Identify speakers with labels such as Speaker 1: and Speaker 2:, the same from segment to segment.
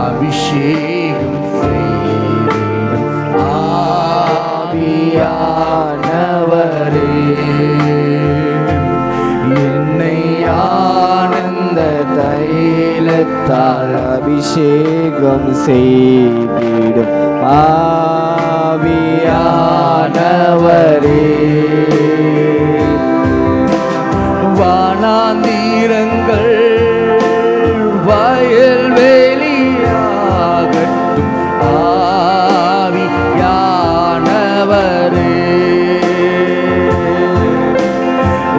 Speaker 1: அபிஷேகம் செய்திடும் ஆவியானவரே, என்னை ஆனந்த தைலத்தால் அபிஷேகம் செய்திடும் ஆவியானவரே, வானாந்தீரங்கள் வயல்வெளியாகட்டும் ஆவியானவரே,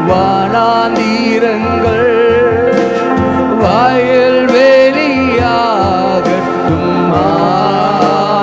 Speaker 1: வானாந்தீரங்கள் வயல்வெளியாகட்டும் ஆவியானவரே,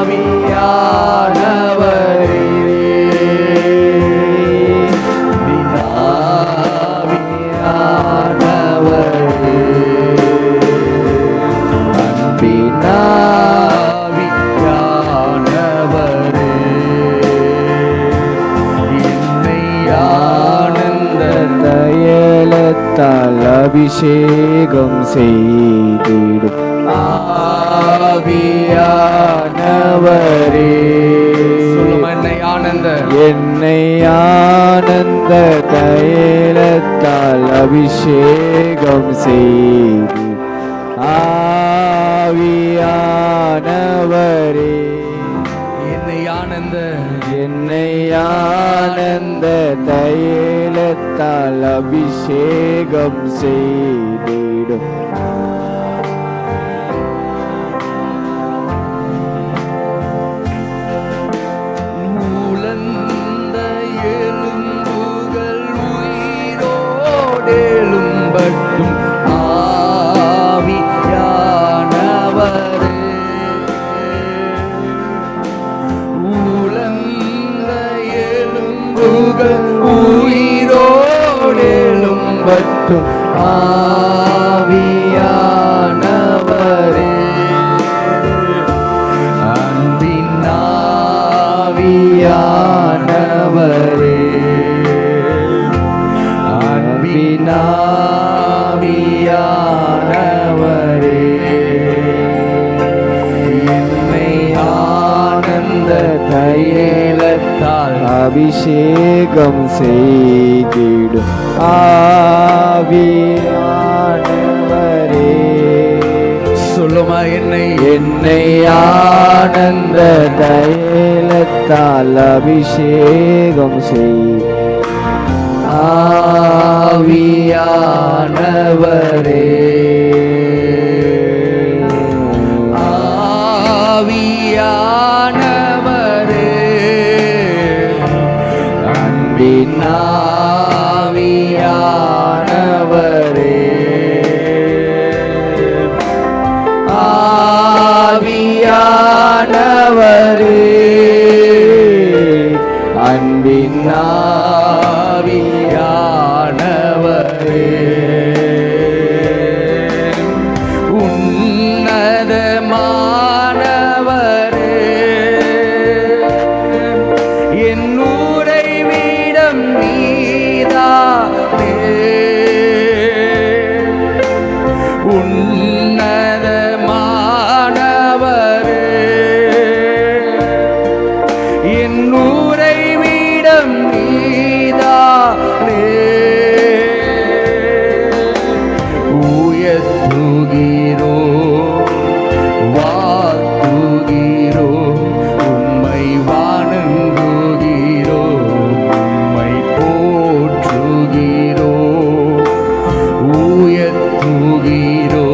Speaker 1: அபிஷேகம் செய்திடும் ஆவியானவரே, என்னை ஆனந்த தைலத்தால் அபிஷேகம் செய்து ஆவியானவரே, என்னை ஆனந்த தைலத்தால் அபிஷேகம் செய்திடும் மூலந்த எலும்புகள் உயிரோடெழும்பட்டும் ஆவியானவரே, உயிரோடெழும்பட்டும் ஆவியானவரே, அன்பின் ஆவியானவரே, அன்பின் ஆவியானவரே, என்னை ஆனந்த தைலத்தால் அபிஷேகம் செய்திடும் ஆவியானவரே, சொல்லுமா, என்னை ஆனந்த தைலத்தால் அபிஷேகம் செய் ஆவியானவரே, ஆவியானவரே, அன்பின் ஆவியானவரே, ஆவியானவரே, அன்பின் ஆவியானவரே, உன்னதமானவரே, என் உறைவிடம் நீதானே, உன்னதமானவரே, என் உறைவிடம் நீதானே, உயர்த்துகிறோ வாழ்த்துகிறோ, உம்மை வணங்குகிறோ, உம்மை போற்றுகிறோ, உயர்த்துகிறோ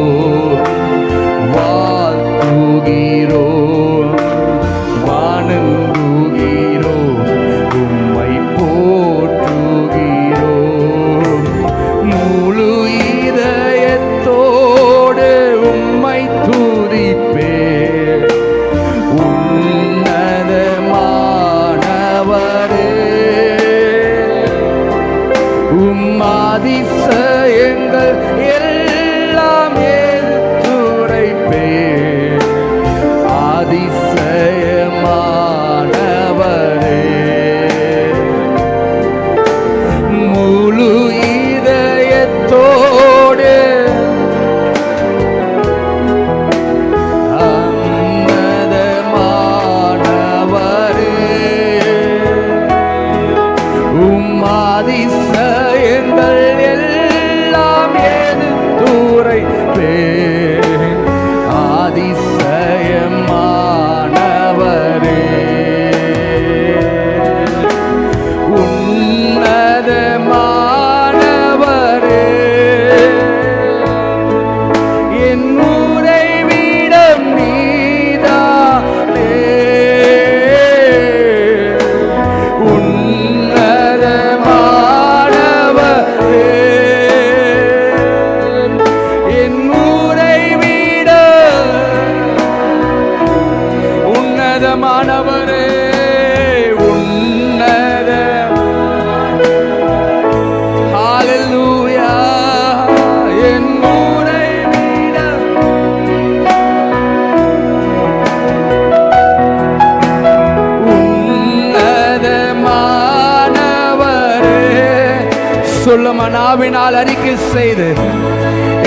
Speaker 1: நாவினால் அறிக்கை செய்து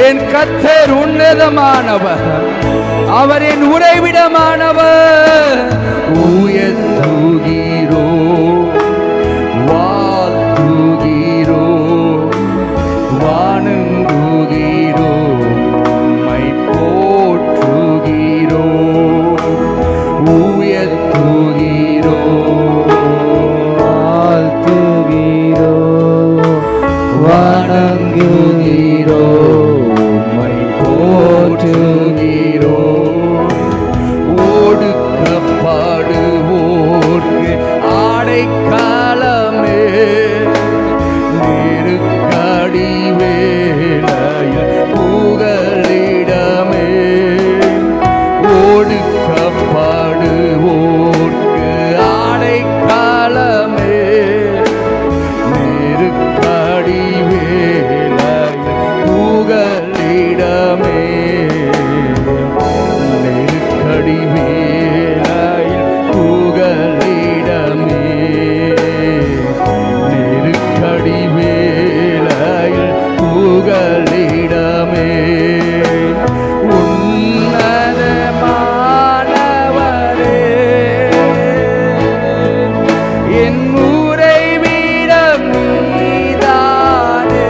Speaker 1: என் கர்த்தர் உன்னதமானவர், அவர் என் உறைவிடமானவர். உயர்த்துகிறோ வாழ்த்துகிறோ வானங்குகிறோ மை போற்றுகிறோ உயர்த்துகிறோ வாழ்த்துகிறோ வணங்குகிறோ மை போற்றுகிறோ. ஓடுக்கப்படுவோர்க்கு ஆடைக்காலமே நெருக்கடி வேளையில் புகலிடமே. ஓடுக்கப்படுவோர்க்கு ஆடைக்காலமே நெருக்கடி வேளையில் புகலிடமே. நெருக்கடி வேளையில் புகலிடமே. நெருக்கடி வேளையில் புகலிடமே. உன்னதமானவரே என் உறைவிடம் நீதானே.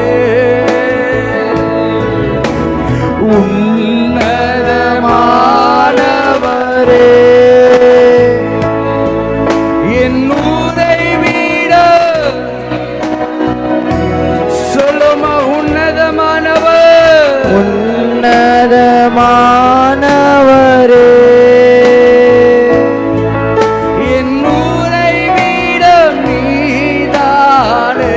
Speaker 1: உன்னதமானவரே என் உறைவிடம். சொல்லுமா உன்னதமானவர். உன்னதமானவரே என் உறைவிடம் நீதானே.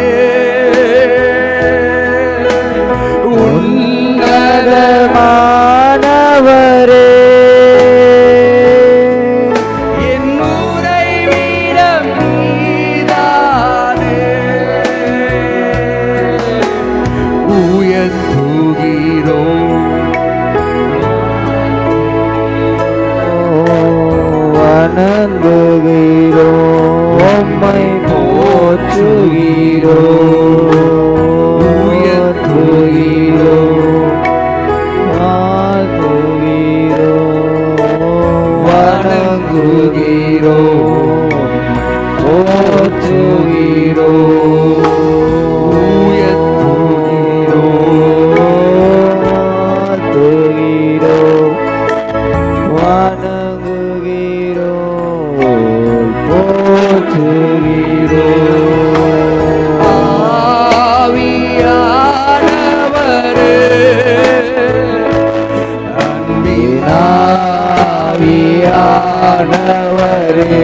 Speaker 1: உன்னதமானவரே என் உறைவிடம் நீதானே. உயர்த்துகிறோ வணங்குகிறோ உம்மை போற்றுகிறோ உயர்த்துகிறோ வாழ்த்துகிறோ வணங்குகிறோ போற்றுகிறோ உயர்த்துகிறோ வாழ்த்துகிறோ வணங்குகிறோ போற்றுகிறோ. ஆவியானவரே அன்பின் ஆவியானவரே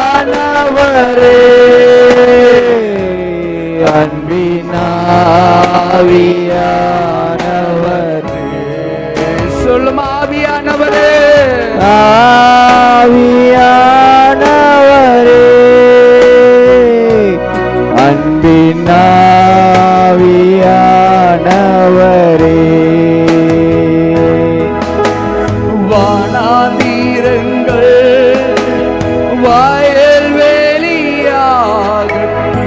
Speaker 1: ஆவியானவரே அன்பின் ஆவியானவரே. சொல்லும் ஆவியானவரே ஆவியானவரே அன்பின் ஆவியானவரே. வானாந்தீரங்கள் வயல் வெளியாகட்டும்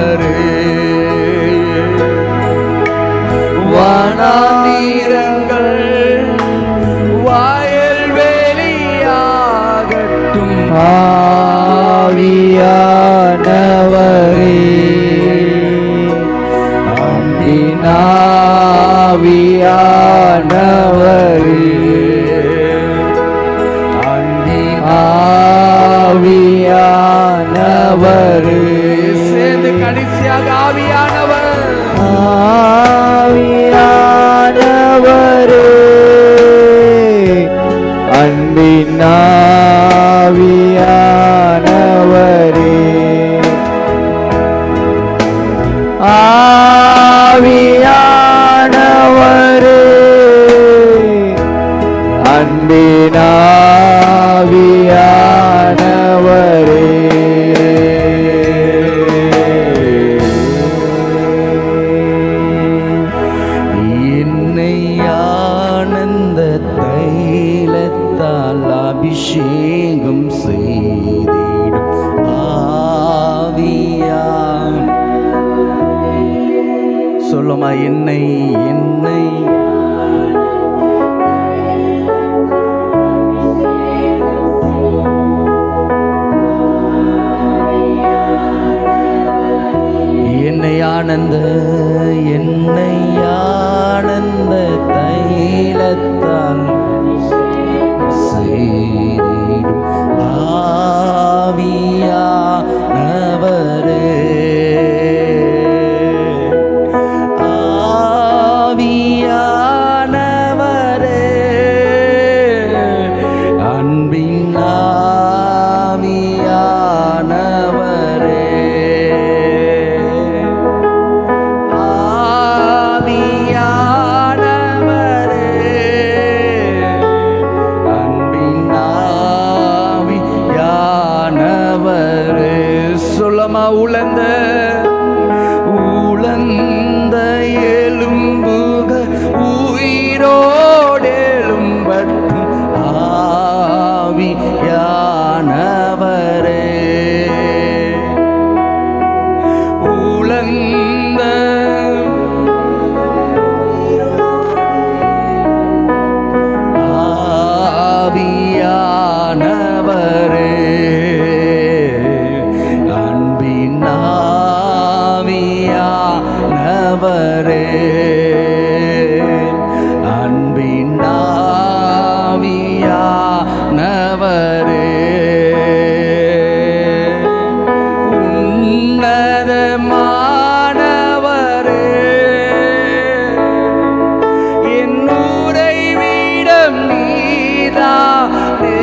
Speaker 1: ஆவியானவரே. வானாந்தீரங்கள் வயல் வெளியாகட்டும் ஆவியானவரே. அன்பின் ஆவியானவரே அன்பின் ஆவியானவரே. சேர்ந்து கடைசியாக ஆவியானவர் ஆவியானவரே அன்பின் ஆவியானவரே ஆவியானவரே அன்பின் ஆவியானவரே. என்னை ஆனந்த தைலத்தால் அபிஷேகம்
Speaker 2: சொல்லலாமா? என்னை என்னை என்னை ஆனந்த தைலத்தால் செய்திடும் ஆவியானவரே, ஆவியானவரே, அன்பின் ஆவியானவரே, உலர்ந்த உலர்ந்த எலும்புகள் உயிரோடு எழும்பட்டும் ஆவியானவரே, உலர்ந்த ஆவியானவரே, ஆவியானவரே, அன்பின் ஆவியானவரே, உன்னதமானவரே, என் உறைவிடம் நீதானே,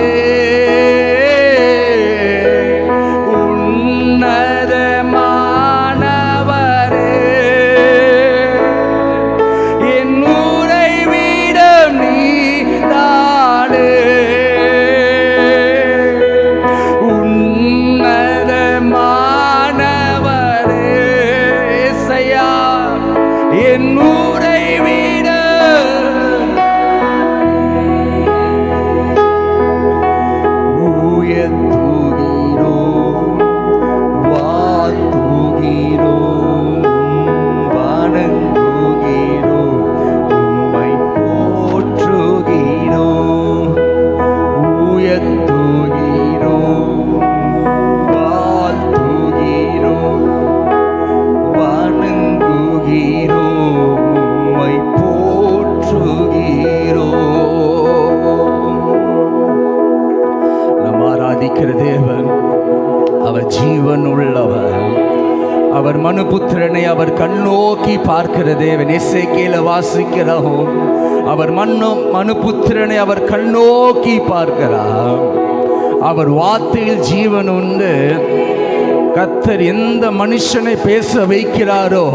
Speaker 2: என் உறைவிட உயர்த்துகிறோம், வாழ்த்துகிறோம், வணங்குகிறோம், உம்மை போற்றுகிறோம், உயர்த்துகிறோம், வாழ்த்துகிறோம், வணங்குகிறோம், உம்மை போற்றுகிறோம். நாம் ஆராதிக்கிற தேவன் அவர் ஜீவன் உள்ளவர். அவர் மனுபுத்திரனை அவர் கண்ணோக்கி பார்க்கிற தேவன். எசேக்கியேல வாசிக்கிறோம், அவர் மனுபுத்திரனை அவர் கண்ணோக்கி பார்க்கிறார். அவர் வார்த்தையில் ஜீவன் உண்டு. கர்த்தர் எந்த மனுஷனை பேச வைக்கிறாரோ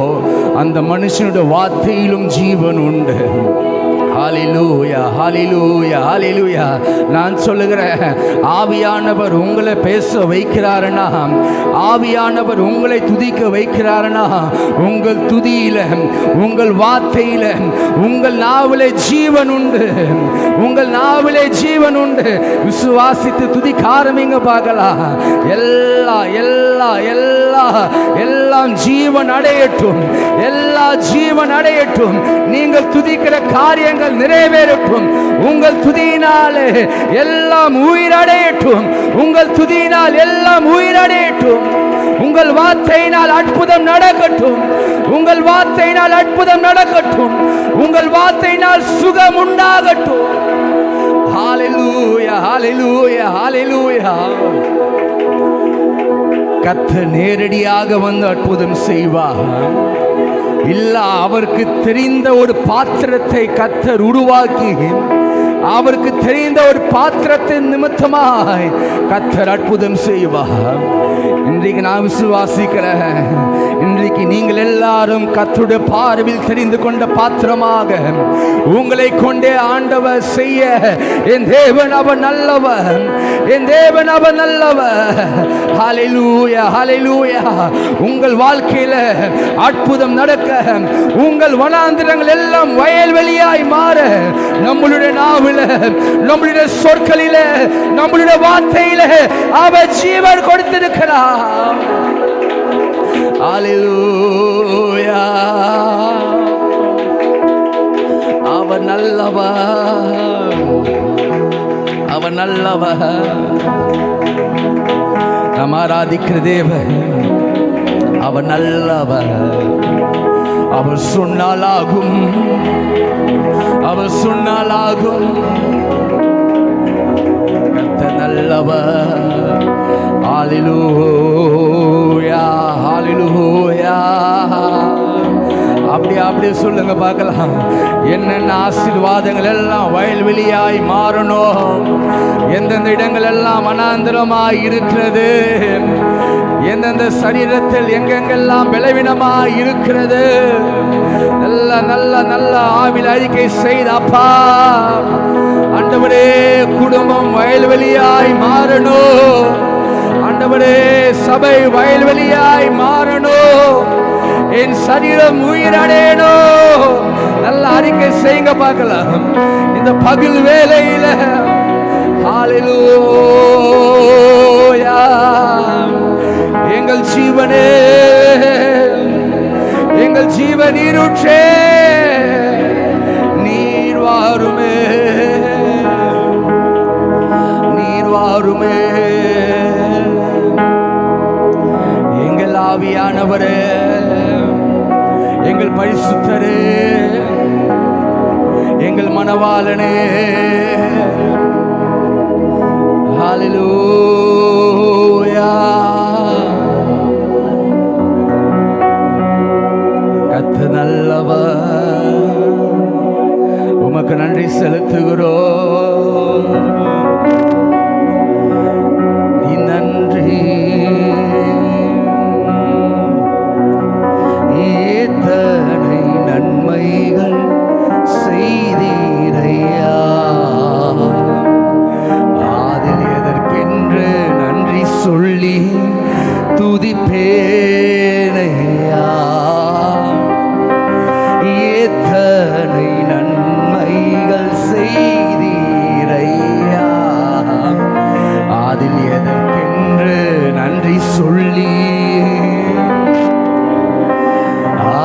Speaker 2: அந்த மனுஷனுடைய வார்த்தையிலும் ஜீவன் உண்டு. ஹல்லேலூயா, ஹல்லேலூயா, ஹல்லேலூயா. நான் சொல்லுகிறேன், ஆவியானவர் உங்களை பேச வைக்கிறாருன்னா, ஆவியானவர் உங்களை துதிக்க வைக்கிறாருன்னா, உங்கள் துதியில, உங்கள் வார்த்தையில, உங்கள் நாவிலே ஜீவன் உண்டு, உங்கள் நாவிலே ஜீவன் உண்டு. விசுவாசித்து துதிக்க ஆரம்பிங்க பார்க்கலாம். எல்லாம் ஜீவன் அடையட்டும், எல்லா ஜீவன் அடையட்டும். நீங்கள் துதிக்கிற காரியங்கள் நிறைவேறட்டும். உங்கள் துதியினாலே எல்லாம் உயிரடையட்டும். உங்கள் துதியினால் எல்லாம் உயிரடையட்டும். உங்கள் வார்த்தையினால் அற்புதம் நடக்கட்டும். உங்கள் வார்த்தையினால் அற்புதம் நடக்கட்டும். உங்கள் வார்த்தையினால் சுகம் உண்டாகட்டும். ஹல்லேலூயா, ஹல்லேலூயா, ஹல்லேலூயா. கர்த்தர் நேரடியாக வந்து அற்புதம் செய்வார். இல்ல, அவருக்கு தெரிந்த ஒரு பாத்திரத்தை கர்த்தர் உருவாக்கி, அவருக்கு தெரிந்த ஒரு பாத்திரத்தின் நிமித்தமாய் கர்த்தர் அற்புதம் செய்வார். இன்றைக்கு நான் விசுவாசிக்கிறேன், இன்றைக்கு நீங்கள் எல்லாரும் கர்த்தருடைய பார்வையில் தெரிந்து கொண்ட பாத்திரமாக உங்களை கொண்டே ஆண்டவர் செய்ய, என் தேவன் அவர் நல்லவர், என் தேவன் அவர் நல்லவர். ஹல்லேலூயா, ஹல்லேலூயா. உங்கள் வாழ்க்கையில அற்புதம் நடக்க, உங்கள் வனாந்திரங்கள் எல்லாம் வயல்வெளியாய் மாற, நம்மளுடைய நாவில, நம்மளுடைய சொற்களில, நம்மளுடைய வார்த்தையில அவர் ஜீவன் கொடுத்திருக்கிறார். ஹல்லேலூயா. அவர் நல்லவர். நாம் ஆராதிக்கிற தேவன் அவர் நல்லவர். அவர் சொன்னாலாகும், அவர் சொன்னாலாகும். கர்த்தர் நல்லவர். ஹல்லேலூயா, ஹல்லேலூயா. அப்படியே சொல்லுங்க பார்க்கலாம். என்னென்ன ஆசீர்வாதங்கள் எல்லாம் வயல்வெளியாய் மாறணும், எந்தெந்த இடங்கள் எல்லாம் வனாந்திரமாய் இருக்கிறது, எந்தெந்த சரீரத்தில் எங்கெங்கெல்லாம் பலவீனமாய் இருக்கிறது, நல்ல நல்ல நல்ல ஆவியில் அறிக்கை செய்த அப்பா ஆண்டவரே, குடும்பம் வயல்வெளியாய் மாறணும். ஆண்டவரே, சபை வயல்வெளியாய் மாறணும். என் சரீரம் உயிரடையணும். நல்ல அறிக்கை செய்யுங்க பார்க்கலாம் இந்த பகல் வேளையில. ஹல்லேலூயா. எங்கள் ஜீவனே, எங்கள் ஜீவ நீரூற்றே, நீர் வாருமே, நீர் வாருமே. எங்கள் ஆவியானவரே, எங்கள் பரிசுத்தரே, எங்கள் மனவாளனே. ஹல்லேலூயா. கர்த்தர் நல்லவர். உமக்கு நன்றி செலுத்துகிறோம். நீ நன்றி. ஏத்தனை நன்மைகள் செய்தீரையா, அதில் எதற்கென்று நன்றி சொல்லி துதிப்பேனையா. ஏத்தனை நன்மைகள் செய்தீரையா, அதில் எதற்கென்று நன்றி சொல்லி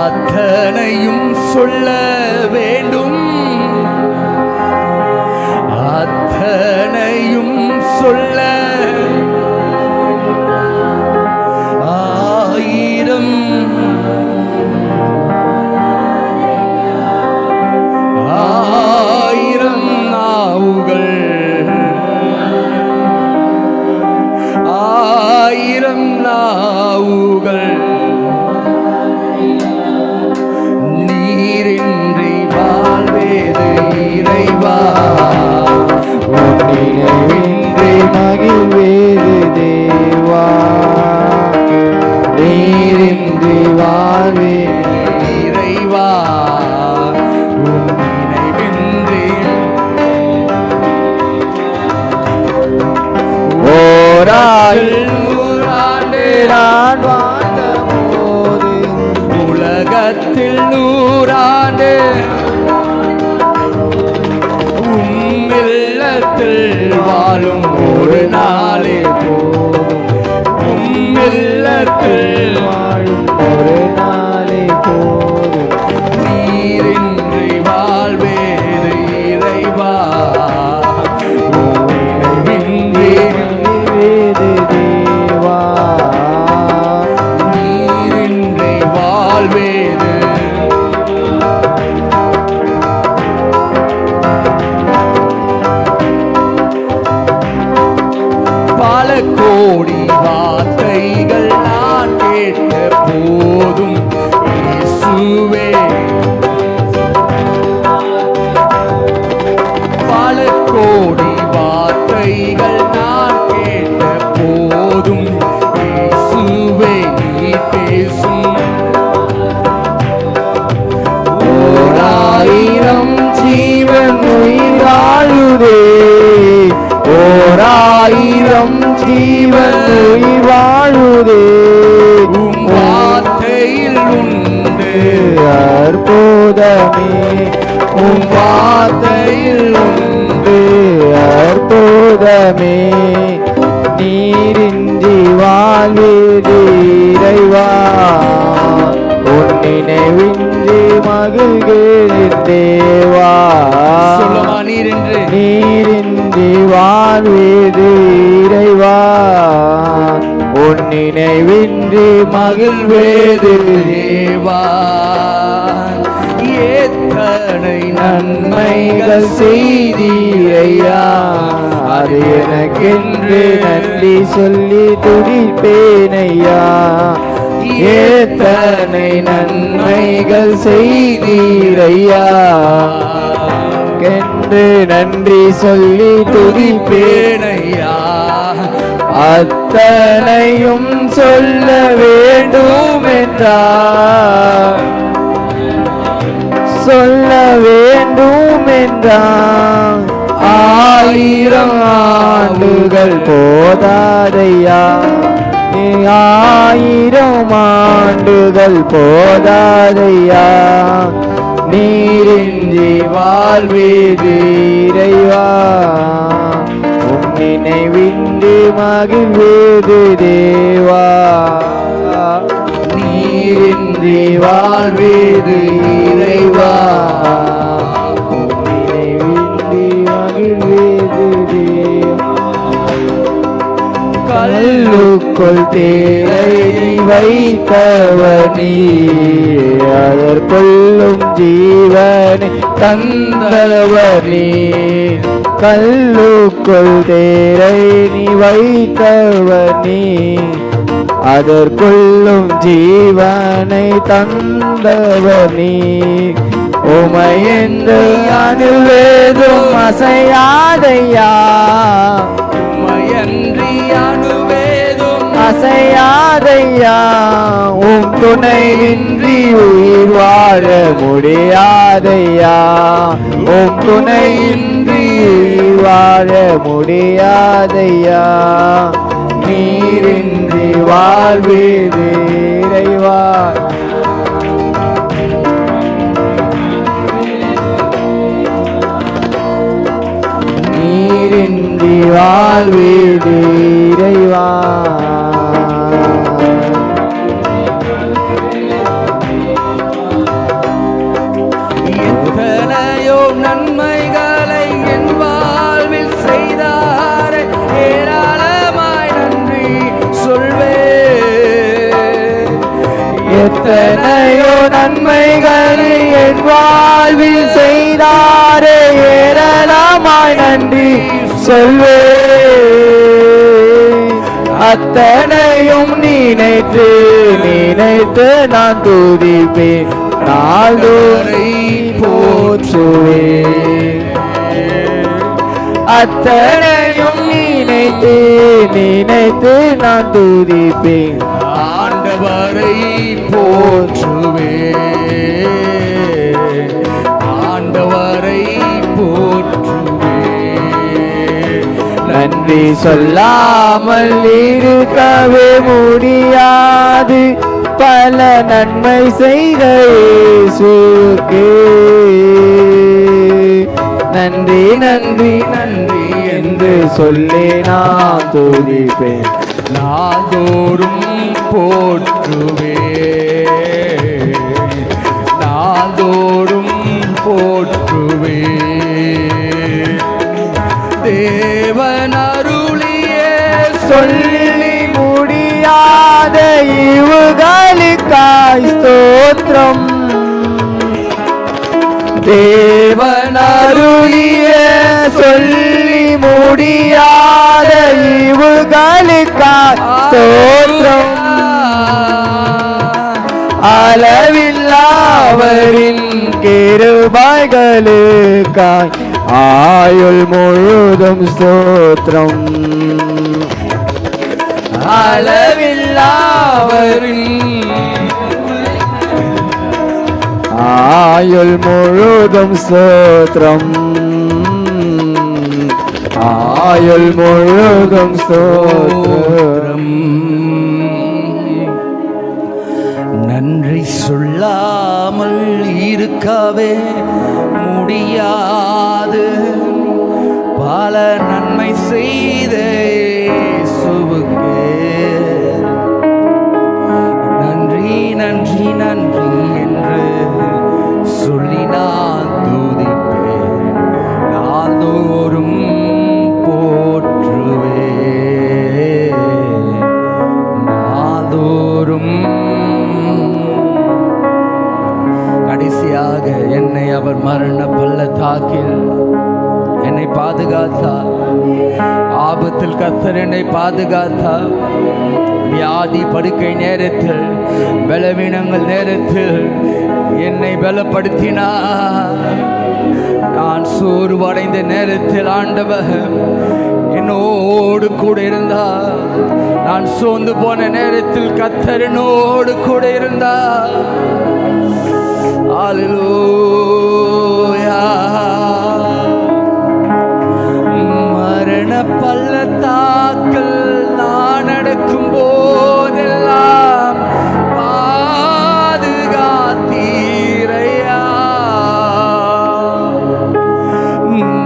Speaker 2: அத்தனையும் சொல்ல வேண்டும், அத்தனையும் சொல்ல ஆயிரம் ஆயிரம் நாவுகள், ஆயிரம் நாவுகள் நீரின்றி வாழ்வேது இறைவா,
Speaker 1: நினைவின்றி மகிழ்வேது தேவா, நீரின்றி வாழ்வேது
Speaker 2: இறைவா, நினைவின்றி.
Speaker 1: நூறாண்டு நான் வாழ்ந்த போது,
Speaker 2: உலகத்தில் 100 ஆண்டு உம்மில்லத்தில் வாழும் ஒரு நாளே போதும், உம்மில்லத்தில்
Speaker 1: வாழும் ஒரு நாளே போதும்.
Speaker 2: நீரின்றி வாழ்வேது இறைவா, நினைவின்றி
Speaker 1: வேது தேவா,
Speaker 2: நீரின்றி வாழ்வேது. பல கோடி வார்த்தைகள் நான் கேட்ட போதும் இயேசுவே, பல கோடி வார்த்தைகள் நான் கேட்ட போதும் இயேசுவே நீ பேசும்.
Speaker 1: 1000 ஜீவன் உயிர் வாழுதே, 1000 ஜீவன் உயிர் வாழுதே.
Speaker 2: உம் வார்த்தையில் உண்டு
Speaker 1: அற்புதமே, உம் வார்த்தையில் உண்டு அற்புதமே. நீரின்றி வாழ்வேது இறைவா, உன் நினைவின்றி மகிழ்கிறேன் தேவா.
Speaker 2: சொல்லுமா, நீரின்றி
Speaker 1: நீரின்றி வாழ் வாழ்வீது இறைவா உன் நினைவின்றி மகிழ்வேது
Speaker 2: தேவா எத்தனை
Speaker 1: நன்மைகள் செய்தீரையா அது எனக்கென்று நன்றி சொல்லி துடிப்பேனையா எத்தனை நன்மைகள் செய்தீரையா என்று நன்றி சொல்லி துதிப்பேனையா அத்தனையும் சொல்ல வேண்டும் என்றார் சொல்ல வேண்டும் என்றார் 1000 ஆண்டுகள் போதாதையா 1000 ஆண்டுகள் போதாதையா நீரின்றி வாழ்வீது இறைவா உன் நினைவின்றி மகிழ்வேது தேவா நீரின்றி வாழ்வீது இறைவா உன் நினைவின்றி மகிழ்வேது தேவா கல்லுக்குள் தேரை வைத்தவர் நீ அதற்குள்ளும் ஜீவனை தந்தவர் நீ கல்லுக்குள் தேரை நீ வைத்தவர் நீ அதற்குள்ளும் ஜீவனை தந்தவர் நீ உமையென்று அணுவேதும் அசையாதையா
Speaker 2: உமையன்றி அணுவேதும்
Speaker 1: அசையாதையா உம் துணையின்றி உயிர் வாழ முடியாதையா உம் துணையின்றி உயிர் வாழ முடியாதையா நீரின்றி வாழ்வீது இறைவா நீரின்றி வாழ்வீது இறைவா
Speaker 2: எத்தனையோ நன்மைகளை என் வாழ்வில் செய்தாரே ஏராளமாய் நன்றி சொல்வேன்
Speaker 1: எத்தனையோ நன்மைகளை என் வாழ்வில் செய்தாரே ஏராளமாய் நன்றி சொல்வேன் அத்தனையும் நினைத்து நினைத்து நான் துதிப்பேன் நாள்தோறை போற்றுவேன் அத்தனையும் நினைத்து நினைத்து நான் துதிப்பேன்
Speaker 2: ஆண்டவரை போற்றுவேன் ஆண்டவரை போற்றுவேன்
Speaker 1: நன்றி சொல்லாமல் இருக்கவே முடியாது பல நன்மை செய்த இயேசுவுக்கு நன்றி நன்றி நன்றி என்று சொல்லி நான் துதிப்பேன்
Speaker 2: நாள்தோறும் போற்றுவேன் நாள்தோறும் போற்றுவேன் தேவன் அருளியே
Speaker 1: சொல்லி முடியாத இவுகளுக்காய் ஸ்தோத்திரம் தேவன் அருளிய சொல்லி முடியாத இவுகளுக்காய் ஸ்தோத்திரம் அளவில்லாவரின் கிருபைகளுக்காய் ஆயுள் முழுதும் ஸ்தோத்திரம் அளவில்லாவரின் ஆயுள் முழுதும் ஸ்தோத்திரம் ஆயுள் முழுதும் ஸ்தோத்திரம்
Speaker 2: நன்றி சொல்லாமல் இருக்கவே முடியாது பல நன்மை செய்த இயேசுவுக்கு நன்றி நன்றி நன்றி என்று சொல்லி நான் துதிப்பேன் நாள்தோறும் போற்றுவேன் என்றும். கடைசியாக என்னை அவர் மரண பள்ளத்தாக்கில் என்னை பாதுகாத்தார். ஆபத்தில் கர்த்தர் என்னை பாதுகாத்தார். வியாதி படுக்கை நேரத்தில், பலவீனங்கள் நேரத்தில் என்னை பலப்படுத்தினார். நான் சோர்வடைந்த நேரத்தில் ஆண்டவர் என்னோடு கூட இருந்தார். நான் சோர்ந்து போன நேரத்தில் கர்த்தர் என்னோடு கூட இருந்தார். அல்லேலூயா. மரண பள்ளத்தாக்கில் நான் நடக்கும் போதெல்லாம் பாதுகாத்தீரையா.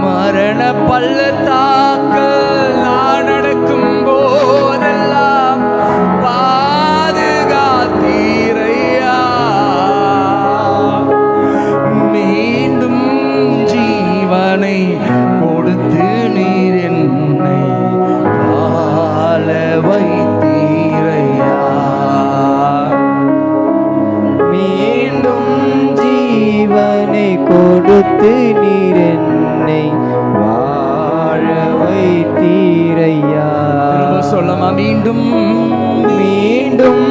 Speaker 2: மரண பள்ளத்தாக்கில் நான் நடக்கும் போதெல்லாம் பாதுகாத்தீரையா. மீண்டும் ஜீவனை கொடுத்து நீர் என்னை வாழ வைத்தீரையா.
Speaker 1: மீண்டும் ஜீவனை கொடுத்து நீர் என்னை வாழ வைத்தீரையா.
Speaker 2: சொல்லமா? மீண்டும்
Speaker 1: மீண்டும்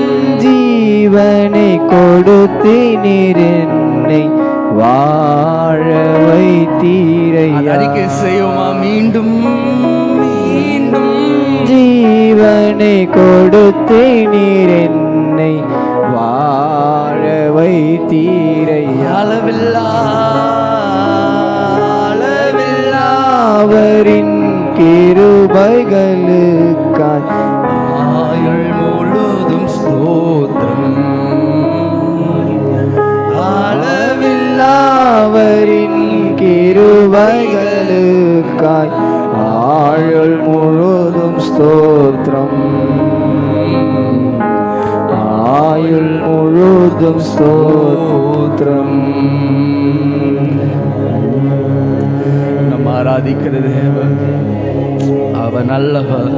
Speaker 1: ஜீவனை கொடுத்து நீர் என்னை வாழ வைத்தீரையா.
Speaker 2: அறிக்கை செய்வோமா? மீண்டும் மீண்டும்
Speaker 1: ஜீவனை கொடுத்து நீர் என்னை வாழ வைத்தீரையா. அளவில்லாவரின் கிருபைகளுக்காய்
Speaker 2: ஆயுள் முழுதும் ஸ்தோத்திரம்.
Speaker 1: அளவில்லாவரின் கிருபைகளுக்காய் ஆயுள் முழுதும் ஸ்தோத்திரம். ஆயுள் முழுதும் ஸ்தோத்திரம்.
Speaker 2: நம்ம ஆராதிக்கிற தேவன் அவர் நல்லவர்,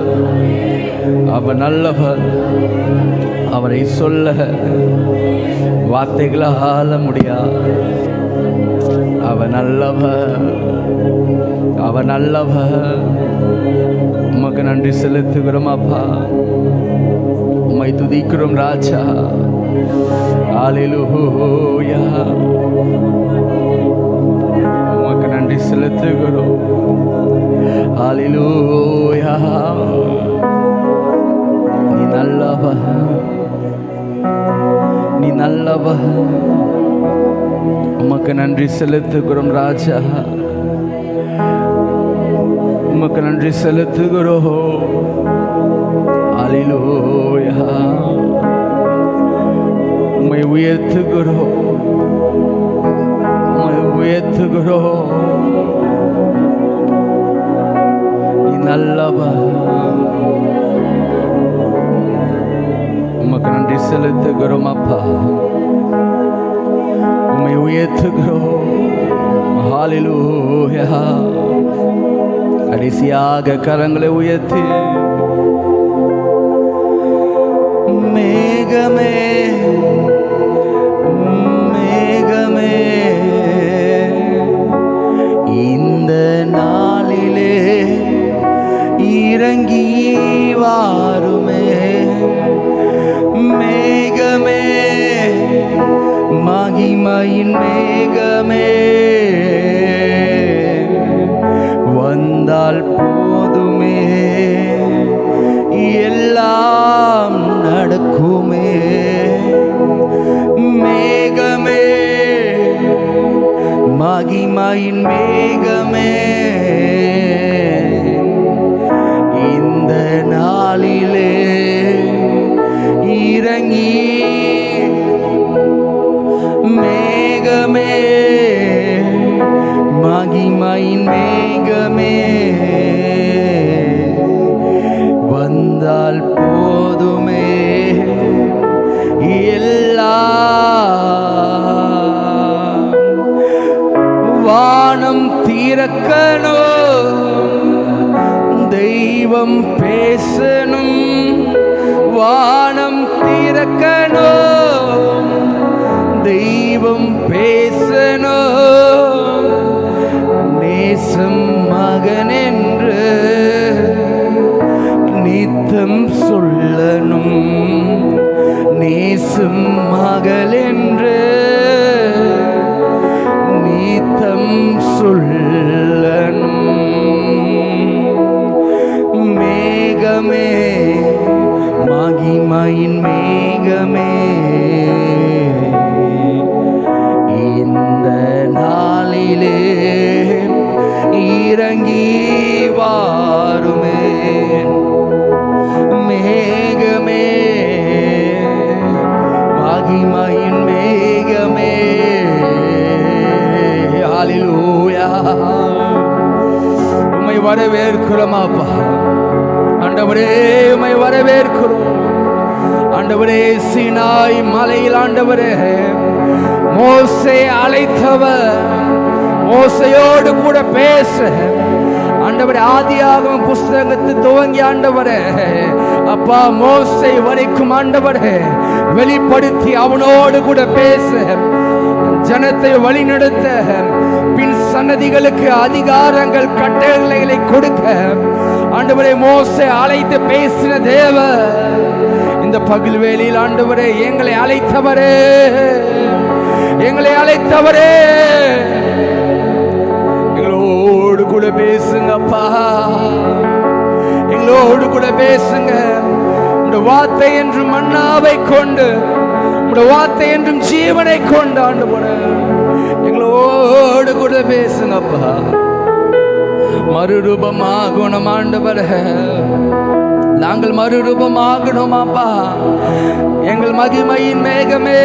Speaker 2: அவர் நல்லவர். அவரை சொல்ல வார்த்தைகளால முடியாது. அவர் நல்லவர், அவர் நல்லவர். உமக்கு நன்றி செலுத்துகிறோம் அப்பா. உம்மை துதிக்கிறோம் ராஜா. அல்லேலூயா. உமக்கு நன்றி செலுத்துகிறோம். அல்லேலூயா. நீ நல்லவர், நீ நல்லவர். உமக்கு நன்றி செலுத்துகிறோம் ராஜா. உமக்கு நன்றி செலுத்துகிறோம். அல்லேலூயா. உம்மை உயர்த்துகிறோம், உம்மை உயர்த்துகிறோம். நீ நல்லவர். உமக்கு நன்றி செலுத்துகிறோம் அப்பா. உம்மை உயர்த்துகிறோம். ஹல்லேலூயா. கடைசியாக கரங்களை உயர்த்தி மேகமே மேகமே இந்த நாளிலே இறங்கி வாருமே. மேகமே மகிமையின் மேகமே வந்தால் போதுமே, எல்லாம் நடக்குமே. மேகமே மகிமையின் மேகமே இந்த நாளிலே இறங்கி. மேகமே மகிமையின் மேகமே வந்தால் போதுமே, எல்லாம் வானம் திறக்கணும், தெய்வம் பேசணும். வானம் திற இறக்கணும், தெய்வம் பேசணும், நேசம் மகன் என்று நித்தம் சொல்லணும், நேசம் மகள் என்று நித்தம் சொல்லணும். மேகமே, மகிமையின் மேகமே, இந்த நாளிலே இறங்கி வாருமே. மேகமே, மகிமையின் மேகமே, ஹல்லேலூயா. உம்மை வரவேற்கிறோம் அப்பா. ஆண்டவரே உம்மை வரவேற்கிறோம். ஆண்டவரே சீனாய் மலையில் ஆண்டவரே மோசே அழைத்தவர், மோசையோடு கூட பேச ஆண்டவரே ஆதியாகமம் புஸ்தகத்தை துவங்கி ஆண்டவரே அப்பா மோசே வரைக்கும் ஆண்டவரே வெளிப்படுத்தி அவனோடு கூட பேச, ஜனத்தை வழிநடத்த, பின் சன்னதிகளுக்கு அதிகாரங்கள் கட்டளைகளை கொடுக்க ஆண்டவரே மோசே அழைத்து பேசின தேவ இந்த பகல் வேளையில் ஆண்டவரே எங்களை அழைத்தவரே, எங்களை அழைத்தவரே, எங்களோடு கூட பேசுங்கப்பா, எங்களோடு கூட பேசுங்க. உடைய வார்த்தை என்றும் மன்னாவை கொண்டு, உடைய வார்த்தை என்றும் ஜீவனை கொண்டு ஆண்டவரே எங்களோடு கூட பேசுங்கப்பா. மறுரூபமாகணும் ஆண்டவரே, நாங்கள் மறுரூபமாகணும் அப்பா. எங்கள் மகிமையின் மேகமே,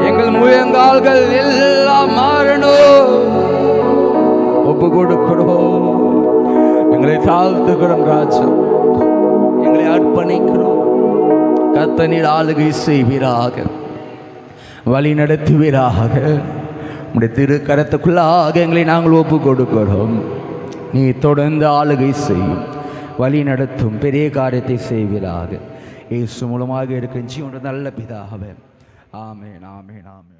Speaker 2: எங்கள் முழங்கால்கள் எல்லாம் மாறணும். ஒப்பு கொடுக்கிறோம், எங்களை தாழ்த்துக்கிறோம் ராஜா, எங்களை அர்ப்பணிக்கிறோம். கர்த்தர் ஆளுகை செய்வீராக, வழி நடத்துவீராக. உடைய திரு கரத்துக்குள்ளாக எங்களை நாங்கள் ஒப்பு கொடுக்கிறோம். நீ தொடர்ந்து ஆளுகை செய்யும், வழி நடத்தும், பெரிய காரியத்தை செய்வீராக. இயேசு மூலமாக இருக்கின்ற நல்ல பிதாவே, ஆமென், ஆமென், ஆமென்.